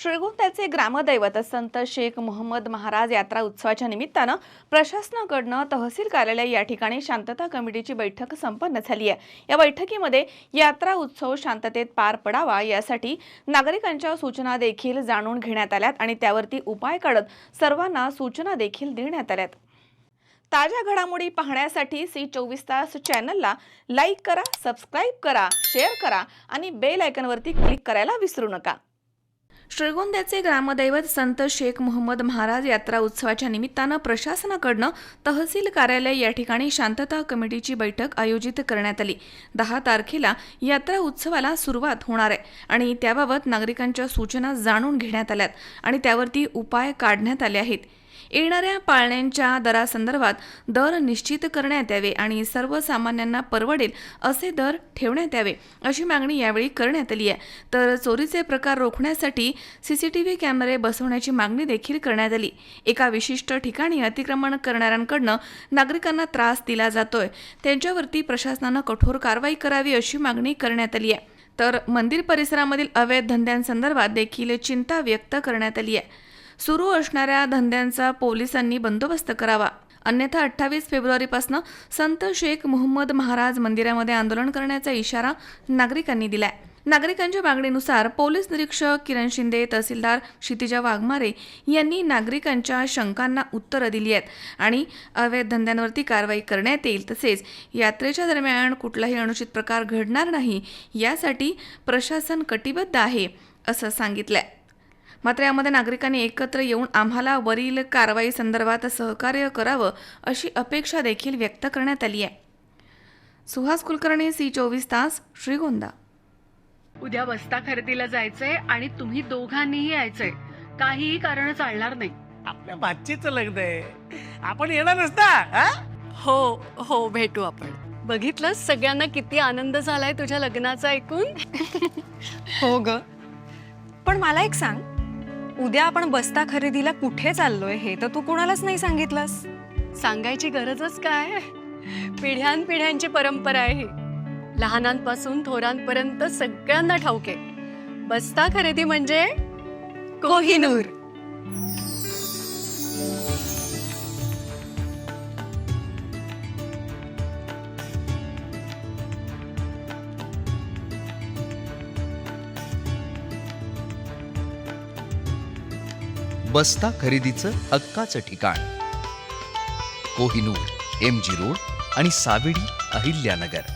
श्रीगोंद्याचे ग्रामदैवत संत शेख मोहम्मद महाराज यात्रा उत्सवाच्या निमित्तानं प्रशासनाकडून तहसील कार्यालय या ठिकाणी शांतता कमिटीची बैठक संपन्न झाली आहे। या बैठकीमध्ये यात्रा उत्सव शांततेत पार पडावा यासाठी नागरिकांच्या सूचना देखील जाणून घेण्यात आल्यात आणि त्यावरती उपाय काढत सर्वांना सूचना देखील देण्यात आल्यात। ताज्या घडामोडी पाहण्यासाठी सी24 तास चॅनलला लाईक करा, सबस्क्राइब करा, शेअर करा आणि बेल आयकॉनवरती क्लिक करायला विसरू नका। श्रीगोंद्याचे ग्रामदैवत संत शेख मोहम्मद महाराज यात्रा उत्सवाच्या निमित्तानं प्रशासनाकडून तहसील कार्यालय या ठिकाणी शांतता कमिटीची बैठक आयोजित करण्यात आली। 10 तारखेला यात्रा उत्सवाला सुरुवात होणार आहे आणि त्याबाबत नागरिकांच्या सूचना जाणून घेण्यात आल्यात आणि त्यावरती उपाय काढण्यात आले आहेत। येणाऱ्या पाळण्यांच्या दरासंदर्भात दर निश्चित करण्यात यावे आणि सर्वसामान्यांना परवडेल असे दर ठेवण्यात यावे अशी मागणी यावेळी करण्यात आली आहे। तर चोरीचे प्रकार रोखण्यासाठी सीसीटीव्ही कॅमेरे बसवण्याची मागणी देखील करण्यात आली। एका विशिष्ट ठिकाणी अतिक्रमण करणाऱ्यांकडून नागरिकांना त्रास दिला जातोय, त्यांच्यावरती प्रशासनाने कठोर कारवाई करावी अशी मागणी करण्यात आली आहे। तर मंदिर परिसरामधील अवैध धंद्यांसंदर्भात देखील चिंता व्यक्त करण्यात आली आहे। सुरू असणाऱ्या धंद्यांचा पोलिसांनी बंदोबस्त करावा, अन्यथा 28 फेब्रुवारीपासून संत शेख मोहम्मद महाराज मंदिरामध्ये आंदोलन करण्याचा इशारा नागरिकांनी दिलाय। नागरिकांच्या मागणीनुसार पोलीस निरीक्षक किरण शिंदे, तहसीलदार क्षितिजा वाघमारे यांनी नागरिकांच्या शंकांना उत्तरं दिली आहेत आणि अवैध धंद्यांवरती कारवाई करण्यात येईल, तसेच यात्रेच्या दरम्यान कुठलाही अनुचित प्रकार घडणार नाही यासाठी प्रशासन कटिबद्ध आहे असं सांगितलंय। मात्र यामध्ये नागरिकांनी एकत्र येऊन आम्हाला वरील कारवाई संदर्भात सहकार्य करावं अशी अपेक्षा देखील व्यक्त करण्यात आली आहे। सुहास कुलकर्णी, सी24 तास, श्रीगोंदा। उद्या बस्ता खरेदीला जायचंय आणि तुम्ही दोघांनीही यायचंय, काहीही कारण चालणार नाही। आपल्या बाच्चीचं लग्न आहे, आपण येणारच ना? हो हो, भेटू आपण। बघितलं सगळ्यांना किती आनंद झालाय तुझ्या लग्नाचा ऐकून। हो ग, पण मला एक सांग, उद्या आपण बस्ता खरेदीला कुठे चाललोय हे तर तू कोणालाच नाही सांगितलंस। सांगायची गरजच काय, पिढ्यानपिढ्यांची परंपरा आहे ही। लहानांपासून थोरांपर्यंत सगळ्यांना ठाऊक आहे, बस्ता खरेदी म्हणजे कोहिनूर। बस्ता खरेदीचं हक्काचं ठिकाण, कोहिनूर, MG रोड आणि सावेडी, अहिल्यानगर।